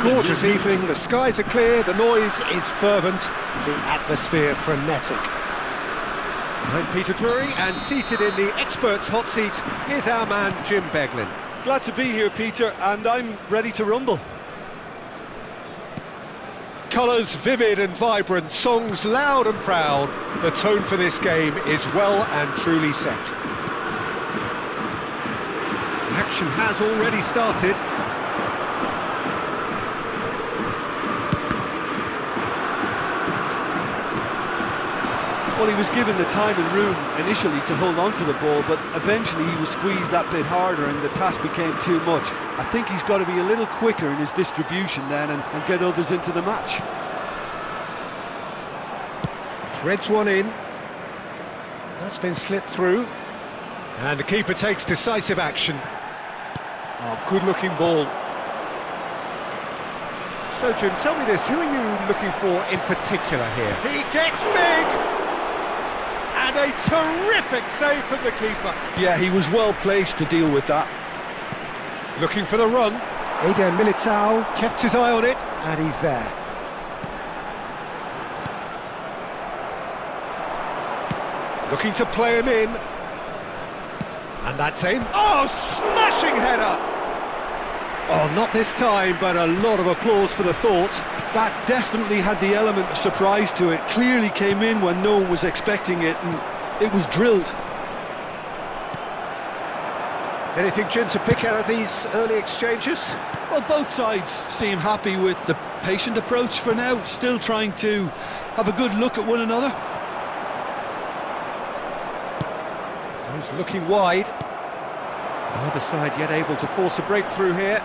gorgeous evening, the skies are clear, the noise is fervent, the atmosphere frenetic. I'm Peter Drury, and seated in the experts' hot seat is our man Jim Beglin. Glad to be here, Peter, and I'm ready to rumble. Colours vivid and vibrant, songs loud and proud. The tone for this game is well and truly set. Action has already started. Well, he was given the time and room initially to hold on to the ball, but eventually he was squeezed that bit harder and the task became too much. I think he's got to be a little quicker in his distribution then and get others into the match. Threads one in. That's been slipped through. And the keeper takes decisive action. Oh, good-looking ball. So, Jim, tell me this, who are you looking for in particular here? He gets big! And a terrific save from the keeper. Yeah, he was well placed to deal with that. Looking for the run. Eder Militao kept his eye on it, and he's there. Looking to play him in. And that's in. Oh, smashing header! Oh, not this time, but a lot of applause for the thought. That definitely had the element of surprise to it. Clearly came in when no one was expecting it, and it was drilled. Anything, Jim, to pick out of these early exchanges? Well, both sides seem happy with the patient approach for now, still trying to have a good look at one another. He's looking wide. Neither side yet able to force a breakthrough here.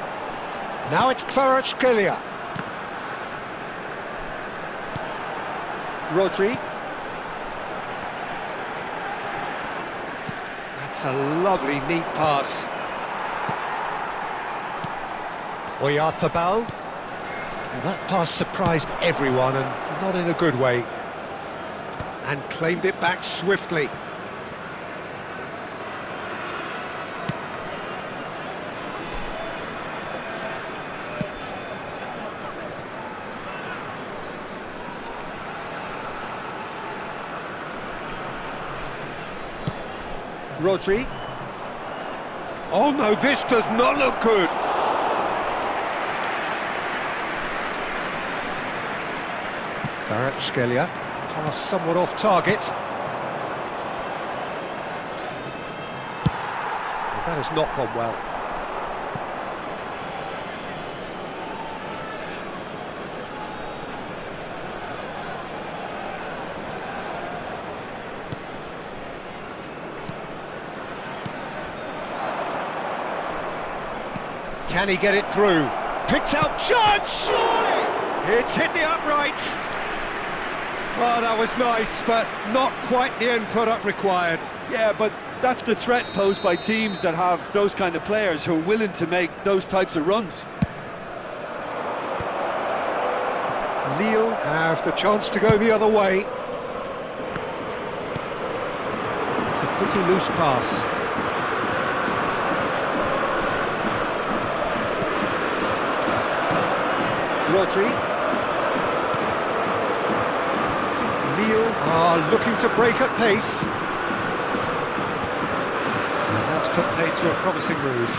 Now it's Kvaratskhelia. Rodri. That's a lovely, neat pass. Oyarzabal. Well, that pass surprised everyone, and not in a good way. And claimed it back swiftly. Rodri. Oh no, this does not look good. Kvaratskhelia, pass somewhat off target. That has not gone well. Can he get it through? Picks out chance, surely! It's hit the uprights. Oh, that was nice, but not quite the end product required. Yeah, but that's the threat posed by teams that have those kind of players who are willing to make those types of runs. Lille have the chance to go the other way. It's a pretty loose pass. Rodri. Lille are looking to break at pace. And that's put paid to a promising move.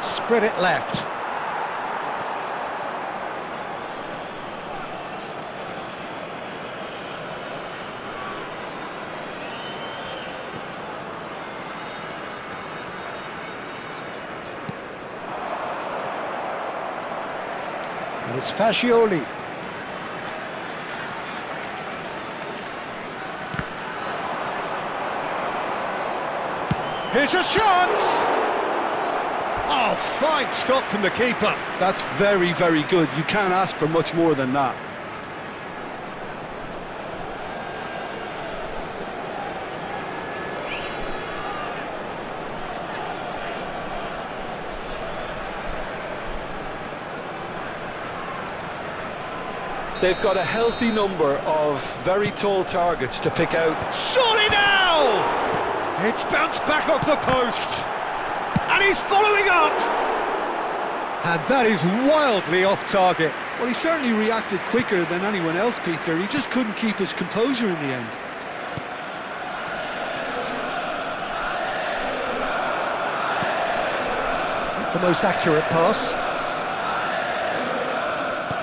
Spread it left. And it's Fascioli. Here's a chance! Oh, fine stop from the keeper. That's very, very good. You can't ask for much more than that. They've got a healthy number of very tall targets to pick out. Surely now! It's bounced back off the post. And he's following up! And that is wildly off target. Well, he certainly reacted quicker than anyone else, Peter. He just couldn't keep his composure in the end. The most accurate pass.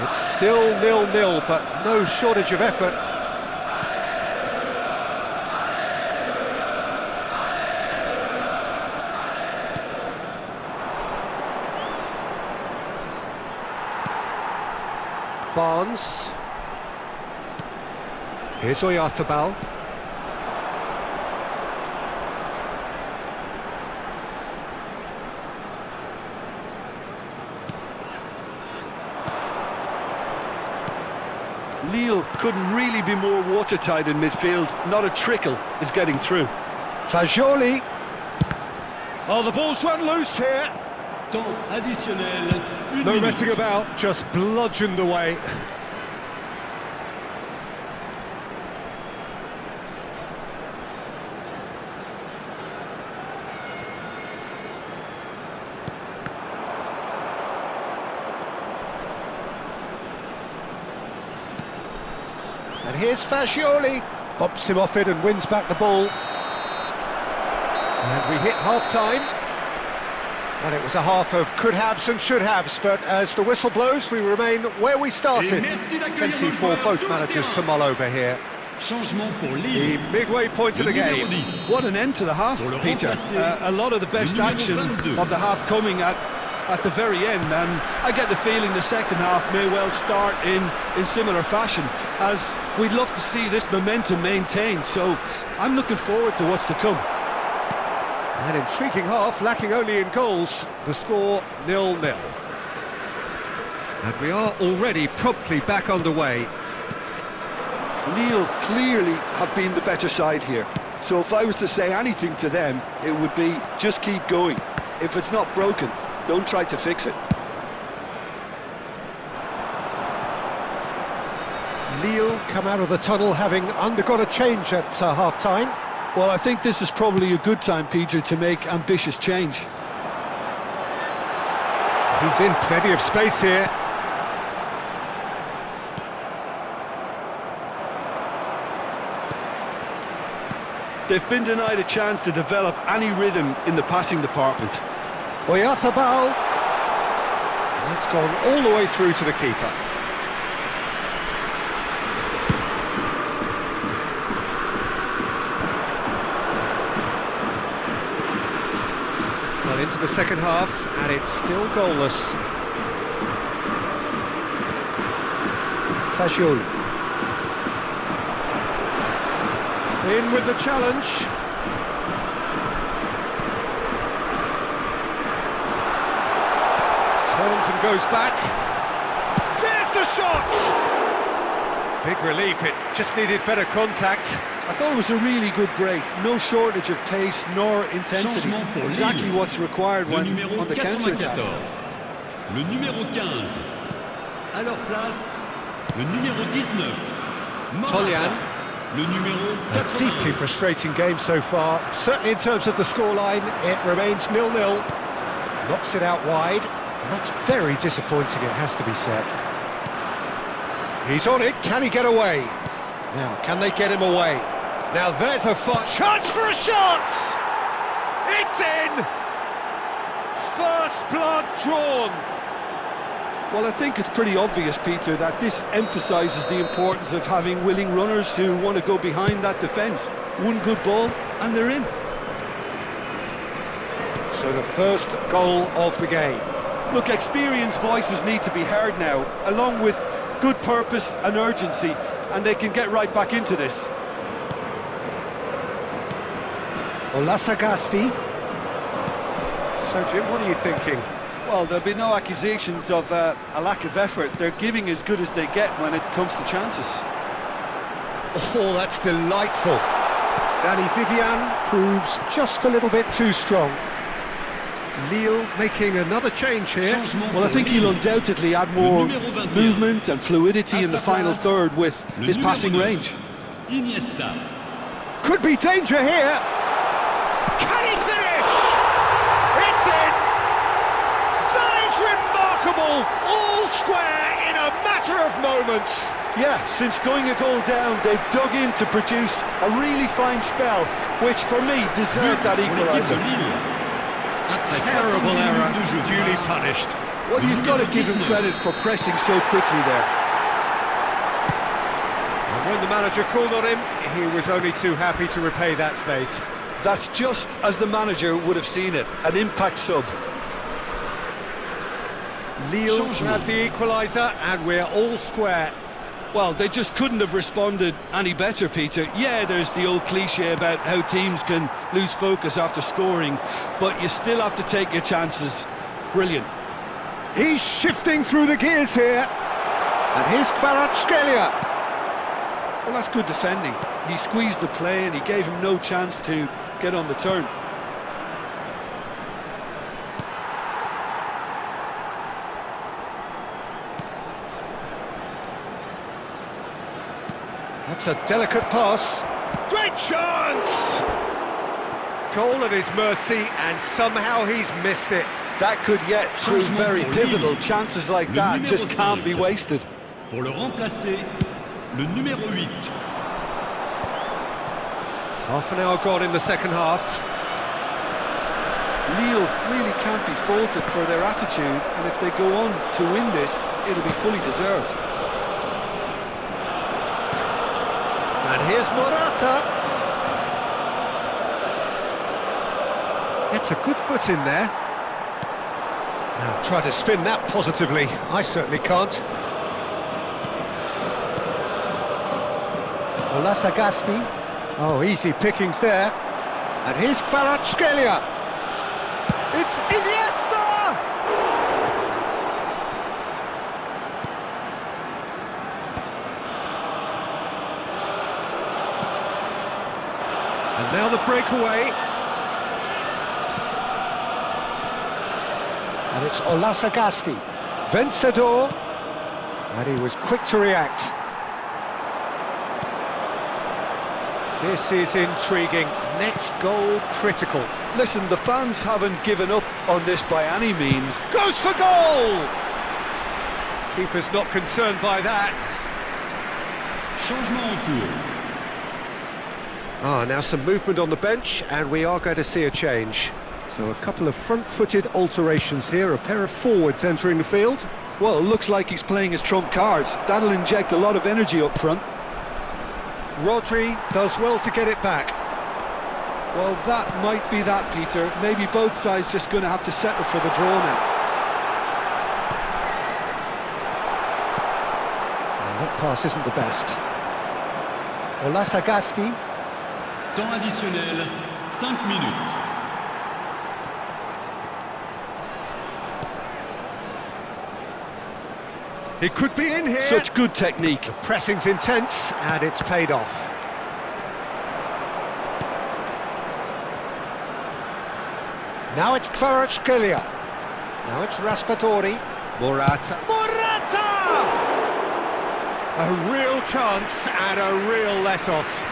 It's still 0-0, but no shortage of effort. Barnes. Here's Oyarzabal. Lille couldn't really be more watertight in midfield. Not a trickle is getting through. Fagioli. Oh, the ball's run loose here. Temps additionnel. No messing about, just bludgeoned away. And here's Fagioli. Bumps him off it and wins back the ball. And we hit half-time. And it was a half of could-haves and should-haves, but as the whistle blows, we remain where we started. Plenty for both managers to mull over here. The midway point of the game. What an end to the half, Peter. A lot of the best action of the half coming at the very end, and I get the feeling the second half may well start in similar fashion, as we'd love to see this momentum maintained, so I'm looking forward to what's to come. An intriguing half, lacking only in goals. The score 0-0. And we are already promptly back underway. Lille clearly have been the better side here, so if I was to say anything to them, it would be just keep going. If it's not broken, don't try to fix it. Lille come out of the tunnel having undergone a change at half-time. Well, I think this is probably a good time, Peter, to make ambitious change. He's in plenty of space here. They've been denied a chance to develop any rhythm in the passing department. Oyarzabal. It's gone all the way through to the keeper. Well, into the second half, and it's still goalless. Fagioli. In with the challenge. Turns and goes back. There's the shot! Big relief, it just needed better contact. I thought it was a really good break. No shortage of pace nor intensity. Exactly what's required when on the counter-attack. Le numéro 15. À leur place, le numéro 19. Tolyan. Le numéro A deeply frustrating game so far. Certainly in terms of the scoreline, it remains 0-0. Knocks it out wide. And that's very disappointing, it has to be said. He's on it, can he get away? Now, can they get him away? Now there's a chance for a shot! It's in! First blood drawn! Well, I think it's pretty obvious, Peter, that this emphasises the importance of having willing runners who want to go behind that defence. One good ball, and they're in. So the first goal of the game. Look, experienced voices need to be heard now, along with good purpose and urgency, and they can get right back into this. Olasagasti. So, Jim, what are you thinking? Well, there'll be no accusations of a lack of effort. They're giving as good as they get when it comes to chances. Oh, that's delightful. Danny Vivian proves just a little bit too strong. Lille making another change here. Changement Well, I pour think he'll Lille. undoubtedly add Le more numéro 21. movement and fluidity in the final third with Le his numéro passing 9. range. Iniesta. Could be danger here. Can he finish? It's in! That is remarkable! All square in a matter of moments. Yeah, since going a goal down, they've dug in to produce a really fine spell, which for me deserved that But pour l'équipe equaliser. de Lille. Après Terrible 70 error, minutes de jeu duly par punished. Well, you've got to give him credit for pressing so quickly there. And when the manager called on him, he was only too happy to repay that faith. That's just as the manager would have seen it, an impact sub. Lille grabbed the equaliser and we're all square. Well, they just couldn't have responded any better, Peter. Yeah, there's the old cliche about how teams can lose focus after scoring, but you still have to take your chances. Brilliant. He's shifting through the gears here. And here's Kvaratskhelia. Well, that's good defending. He squeezed the play and he gave him no chance to get on the turn. That's a delicate pass. Great chance! Goal at his mercy, and somehow he's missed it. That could yet prove very pivotal. Chances like that just can't be wasted. Pour le remplacer, le numéro 8. Half an hour gone in the second half. Lille really can't be faulted for their attitude, and if they go on to win this, it'll be fully deserved. And here's Morata. It's a good foot in there. Now try to spin that positively. I certainly can't. Olasagasti. Oh, easy pickings there. And here's Kvaratskhelia. It's Iniesta! And now the breakaway. And it's Olasagasti. Vencedor. And he was quick to react. This is intriguing. Next goal critical. Listen, the fans haven't given up on this by any means. Goes for goal! Keeper's not concerned by that. Changement en cours. Now some movement on the bench, and we are going to see a change. So a couple of front-footed alterations here, a pair of forwards entering the field. Well, it looks like he's playing his trump card. That'll inject a lot of energy up front. Rodri does well to get it back. Well, that might be that, Peter. Maybe both sides just going to have to settle for the draw now. That pass isn't the best. Olasagasti. Temps additionnel, 5 minutes. It could be in here. Such good technique. Pressing's intense, and it's paid off. Now it's Kvaratskhelia. Now it's Raspadori. Morata. Morata! A real chance and a real let-off.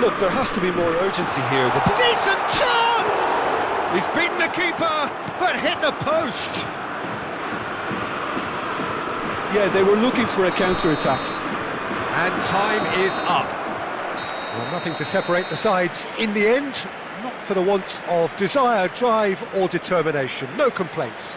Look, there has to be more urgency here. Decent chance! He's beaten the keeper, but hit the post. Yeah, they were looking for a counter-attack. And time is up. Well, nothing to separate the sides in the end, not for the want of desire, drive or determination. No complaints.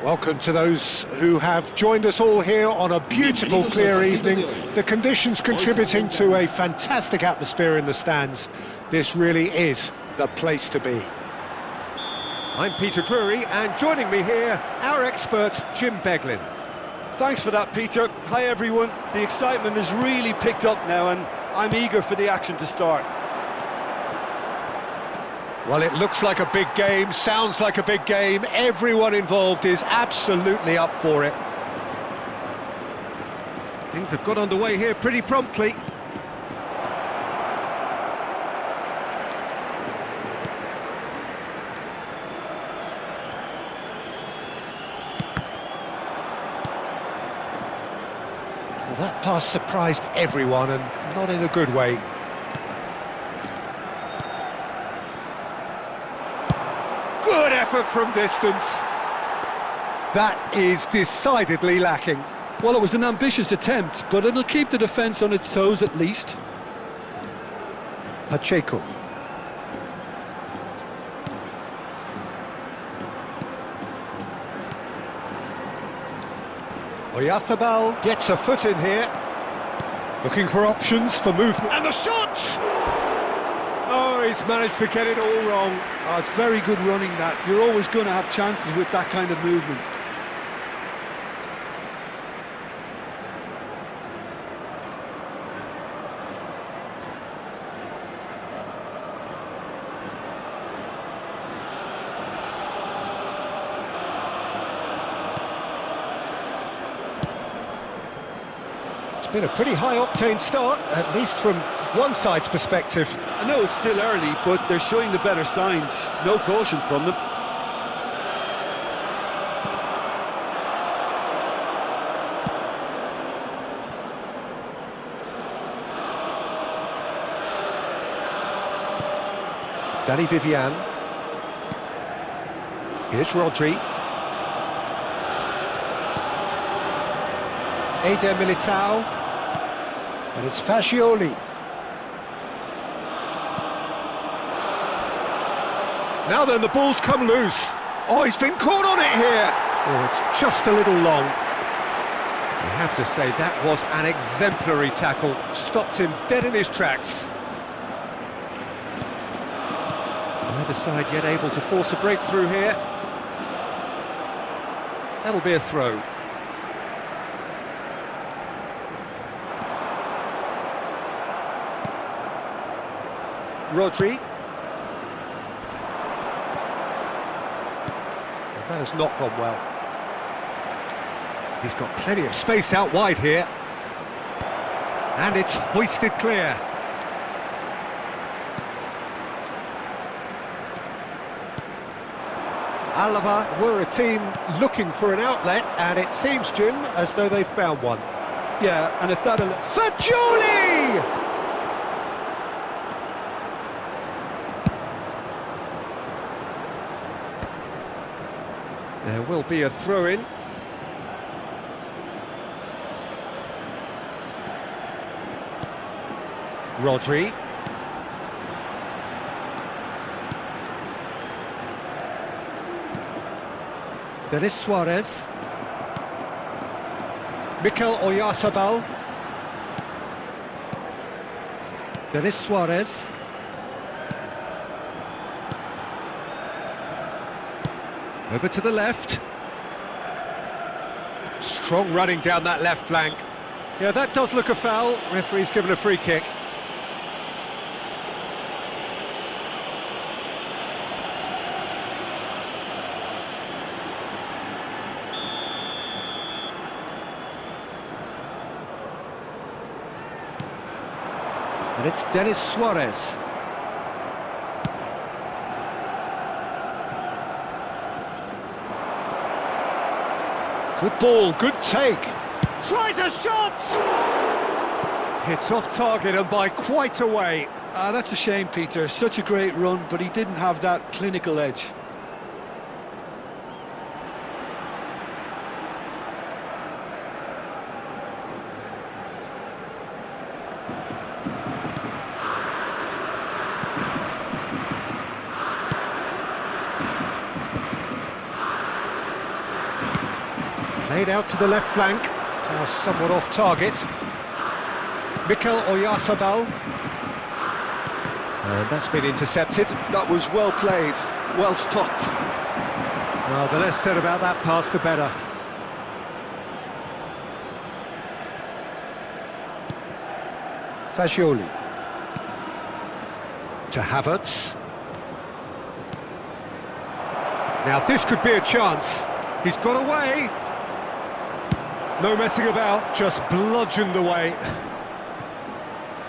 Welcome to those who have joined us all here on a beautiful, clear evening. The conditions contributing to a fantastic atmosphere in the stands. This really is the place to be. I'm Peter Drury, and joining me here, our expert, Jim Beglin. Thanks for that, Peter. Hi, everyone. The excitement has really picked up now, and I'm eager for the action to start. Well, it looks like a big game, sounds like a big game. Everyone involved is absolutely up for it. Things have got underway here pretty promptly. Well, that pass surprised everyone, and not in a good way. Good effort from distance. That is decidedly lacking. Well, it was an ambitious attempt, but it'll keep the defence on its toes at least. Pacheco. Oyarzabal gets a foot in here. Looking for options for movement. And the shot! Oh, he's managed to get it all wrong. Oh, it's very good running that. You're always going to have chances with that kind of movement. It's been a pretty high-octane start, at least from one side's perspective. I know it's still early, but they're showing the better signs. No caution from them. Danny Vivian. Here's Rodri. Eder Militao. And it's Fascioli. Now then, the ball's come loose. Oh, he's been caught on it here. Oh, it's just a little long. I have to say, that was an exemplary tackle. Stopped him dead in his tracks. Neither side yet able to force a breakthrough here. That'll be a throw. Rodri. That has not gone well. He's got plenty of space out wide here. And it's hoisted clear. Alava were a team looking for an outlet, and it seems, Jim, as though they've found one. Yeah, and if that'll... Fagioli! There will be a throw-in. Rodri. Denis Suarez. Mikel Oyarzabal. Denis Suarez. Over to the left. Strong running down that left flank. Yeah, that does look a foul. Referee's given a free kick. And it's Denis Suarez. Good ball, good take. Tries a shot! Hits off target and by quite a way. That's a shame, Peter. Such a great run, but he didn't have that clinical edge. Played out to the left flank. Now somewhat off target. Mikel Oyarzabal. And that's been intercepted. That was well played, well stopped. Well, the less said about that pass, the better. Fagioli. To Havertz. Now this could be a chance. He's got away. No messing about, just bludgeoned away.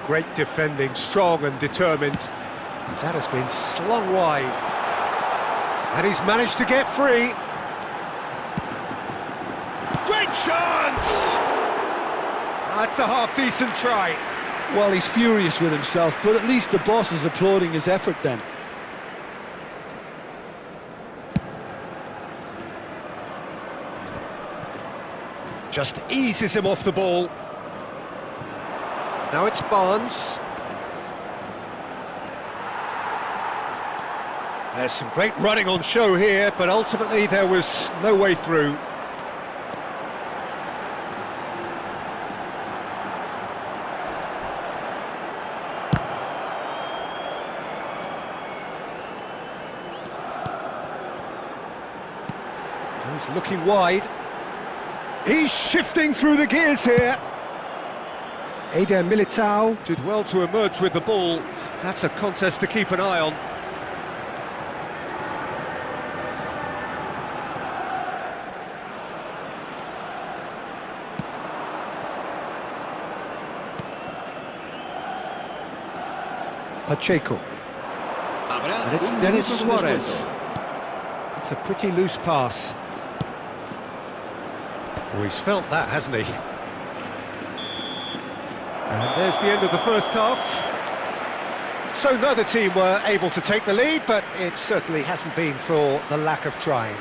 Great defending, strong and determined. That has been slung wide. And he's managed to get free. Great chance! That's a half-decent try. Well, he's furious with himself, but at least the boss is applauding his effort then. Just eases him off the ball. Now it's Barnes. There's some great running on show here, but ultimately there was no way through. He's looking wide. He's shifting through the gears here. Eder Militao did well to emerge with the ball. That's a contest to keep an eye on. Pacheco. And it's Denis Suarez. It's a pretty loose pass. Oh, he's felt that, hasn't he? And there's the end of the first half. So neither team were able to take the lead, but it certainly hasn't been for the lack of trying.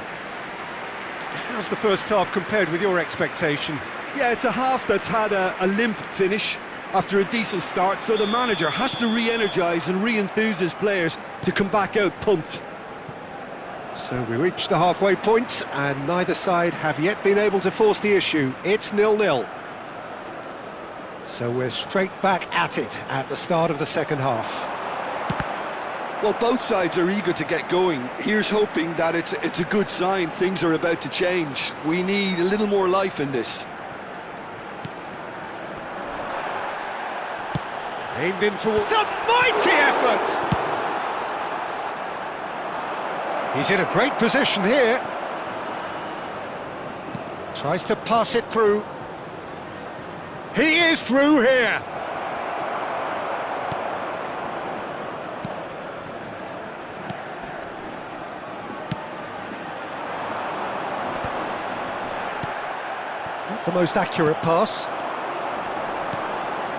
How's the first half compared with your expectation? Yeah, it's a half that's had a limp finish after a decent start, so the manager has to re-energise and re-enthuse his players to come back out pumped. So we reached the halfway point, and neither side have yet been able to force the issue. It's 0-0. So we're straight back at it at the start of the second half. Well, both sides are eager to get going. Here's hoping that it's a good sign. Things are about to change. We need a little more life in this. Aimed in towards... a mighty effort! He's in a great position here. Tries to pass it through. He is through here. Not the most accurate pass.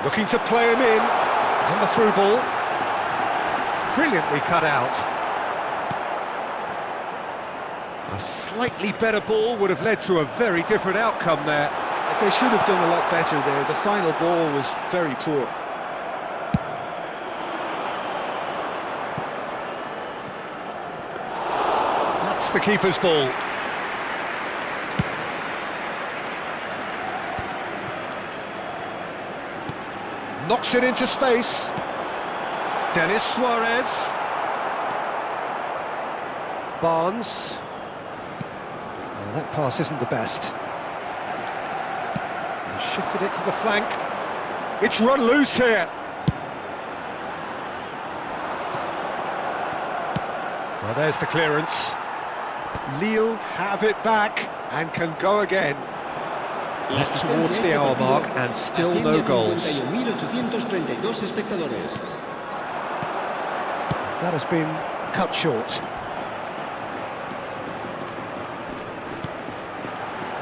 Looking to play him in. And the through ball. Brilliantly cut out. A slightly better ball would have led to a very different outcome there. They should have done a lot better there. The final ball was very poor. That's the keeper's ball. Knocks it into space. Denis Suarez. Barnes. Oh, that pass isn't the best. He shifted it to the flank. It's run loose here. Well, there's the clearance. Lille have it back and can go again. Up towards the hour mark and still no goals. That has been cut short.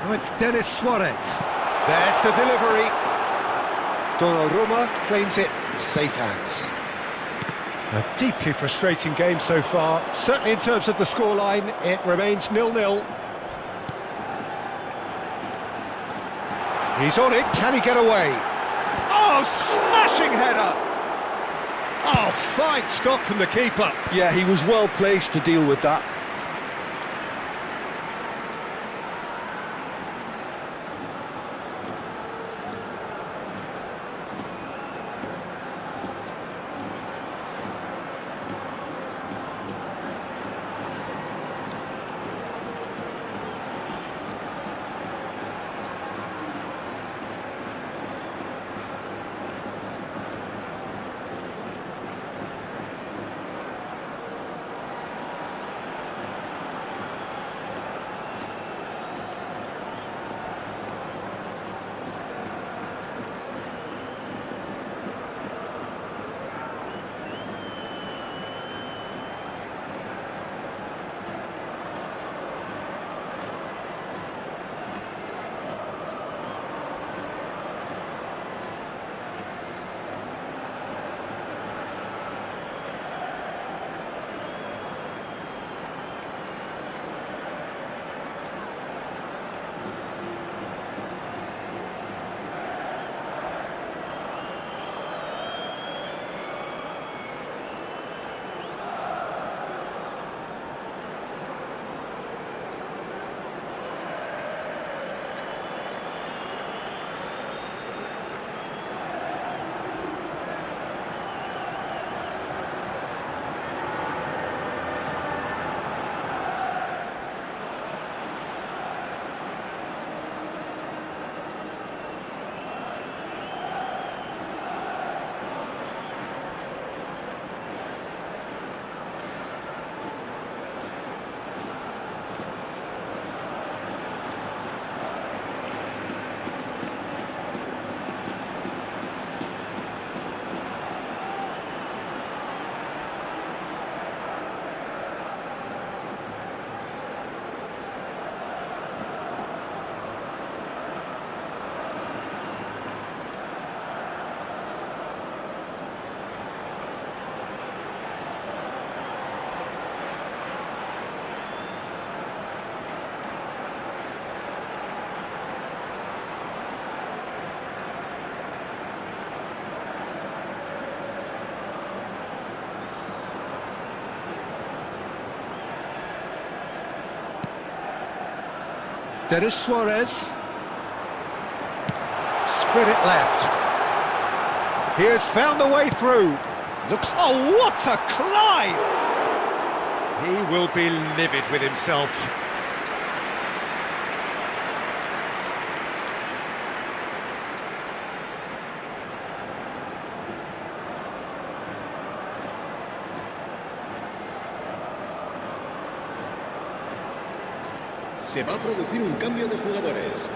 Now it's Denis Suarez. There's the delivery. Donnarumma claims it in safe hands. A deeply frustrating game so far. Certainly in terms of the scoreline, it remains 0-0. He's on it, can he get away? Oh, smashing header! Oh, fine stop from the keeper. Yeah, he was well placed to deal with that. Denis Suarez. Spread it left. He has found the way through. Looks... Oh, what a climb! He will be livid with himself. Se va a producir un cambio de jugadores.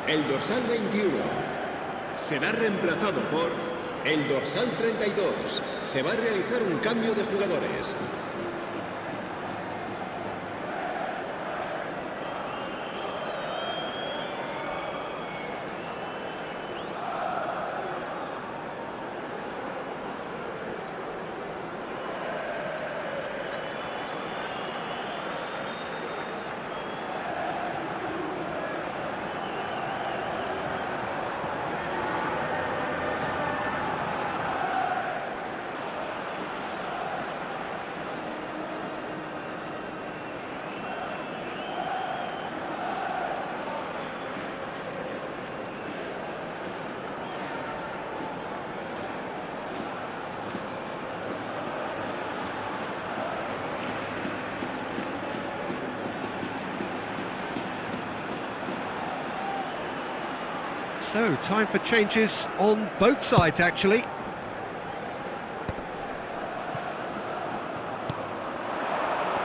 El dorsal 21 será reemplazado por el dorsal 32. Se va a realizar un cambio de jugadores. So, time for changes on both sides, actually.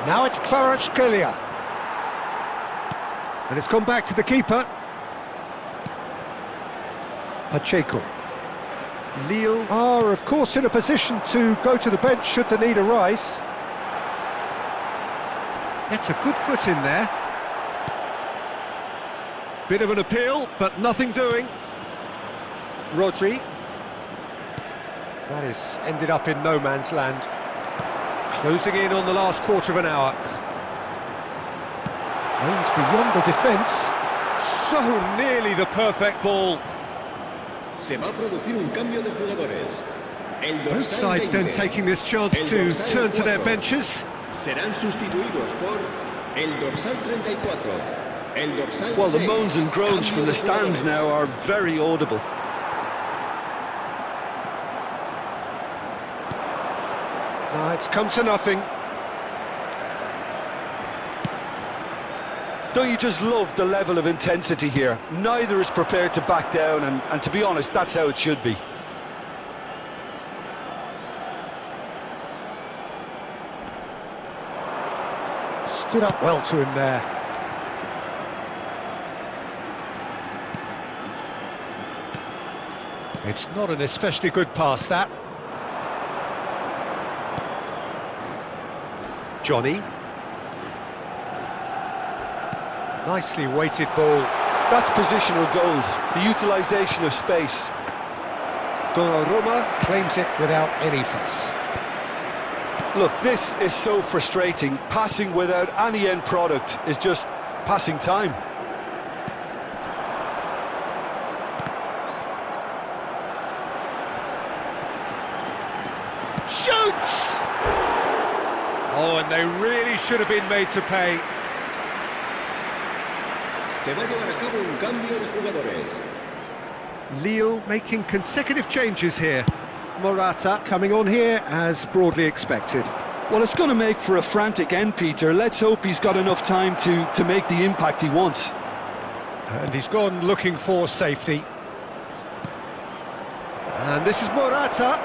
Now it's Kvaratskhelia. And it's gone back to the keeper. Pacheco. Lille are, of course, in a position to go to the bench should the need arise. Gets a good foot in there. Bit of an appeal, but nothing doing. Rodri. That is ended up in no man's land. Closing in on the last quarter of an hour. Aims beyond the defence. So nearly the perfect ball. Se va a producir un cambio de jugadores. Both sides then taking this chance to turn to their benches. Serán sustituidos por el dorsal 34. Well, the moans and groans from the stands now are very audible. No, it's come to nothing. Don't you just love the level of intensity here? Neither is prepared to back down, and to be honest, that's how it should be. Stood up well to him there. It's not an especially good pass, that. Johnny. Nicely weighted ball. That's positional gold, the utilisation of space. Donnarumma claims it without any fuss. Look, this is so frustrating. Passing without any end product is just passing time. Shoots! Oh, and they really should have been made to pay. Se va a llevar a cabo un cambio de jugadores. Lille making consecutive changes here. Morata coming on here as broadly expected. Well, it's going to make for a frantic end, Peter. Let's hope he's got enough time to make the impact he wants. And he's gone looking for safety. And this is Morata.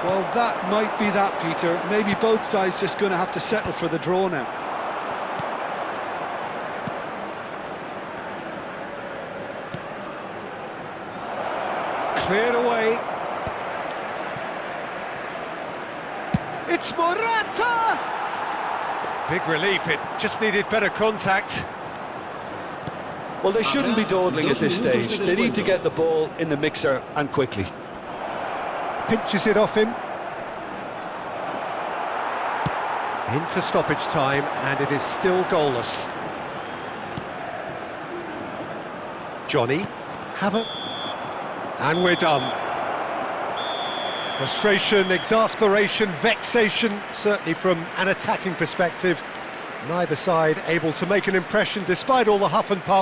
Well, that might be that, Peter. Maybe both sides just going to have to settle for the draw now. Cleared away. It's Morata! Big relief, it just needed better contact. Well, they shouldn't be dawdling at this stage. They need to get the ball in the mixer and quickly. Pinches it off him. Into stoppage time, and it is still goalless. Johnny, Havertz, and we're done. Frustration, exasperation, vexation, certainly from an attacking perspective. Neither side able to make an impression despite all the huff and puff.